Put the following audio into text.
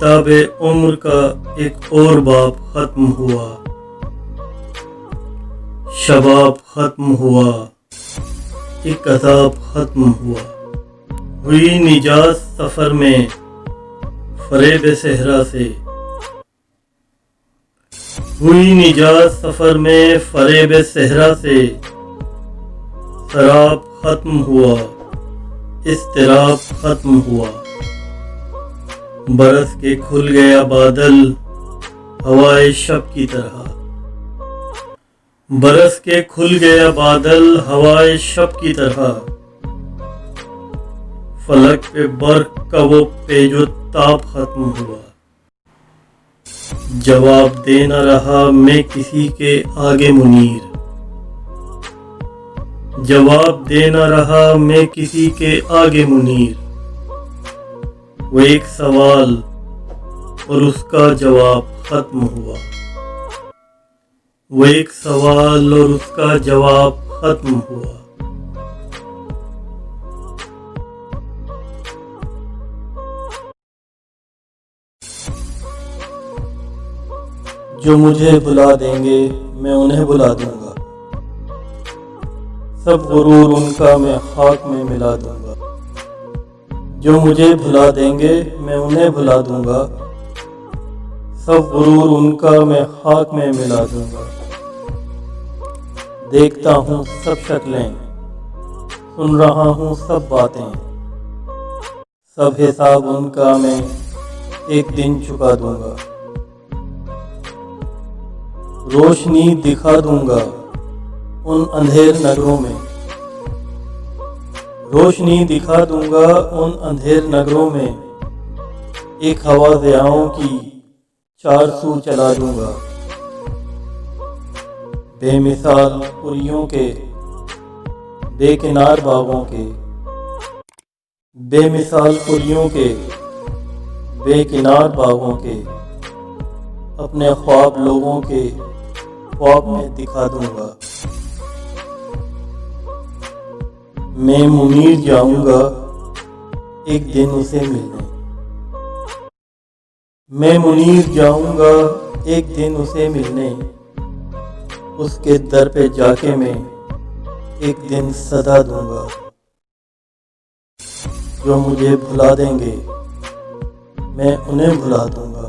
किताबे उम्र का एक और बाब खत्म हुआ, शबाब खत्म हुआ, एक अज़ाब खत्म हुआ। हुई निजात सफ़र में फ़रेब सहरा से, हुई निजात सफ़र में फ़रेब सहरा से। शराब खत्म हुआ, इज़्तिराब खत्म हुआ। बरस के खुल गया बादल हवाए शब की तरह, बरस के खुल गया बादल हवाए शब की तरह। फलक पे बर्क का वो पेजो ताब खत्म हुआ। जवाब दे न रहा मैं किसी के आगे मुनीर, जवाब दे न रहा मैं किसी के आगे मुनीर। वो एक सवाल और उसका जवाब खत्म हुआ, वो एक सवाल और उसका जवाब खत्म हुआ। जो मुझे भुला देंगे मैं उन्हें भुला दूंगा, सब गुरूर उनका मैं खाक में मिला दूंगा। जो मुझे भुला देंगे मैं उन्हें भुला दूंगा, सब गुरूर उनका मैं खाक में मिला दूंगा। देखता हूँ सब शक्लें, सुन रहा हूँ सब बातें, सब हिसाब उनका मैं एक दिन चुका दूंगा। रोशनी दिखा दूंगा उन अंधेर नगरों में, रोशनी दिखा दूंगा उन अंधेर नगरों में। एक हवाज़ियाओं की 4 सू चला दूंगा। बेमिसाल पुरियों के बेकिनार बागों के, बेमिसाल पुरियों के बेकिनार बागों के। अपने ख्वाब लोगों के ख्वाब में दिखा दूंगा। मैं मुनीर जाऊंगा एक दिन उसे मिलने, मैं मुनीर जाऊंगा एक दिन उसे मिलने। उसके दर पे जाके मैं एक दिन सदा दूंगा। जो मुझे भुला देंगे मैं उन्हें भुला दूंगा।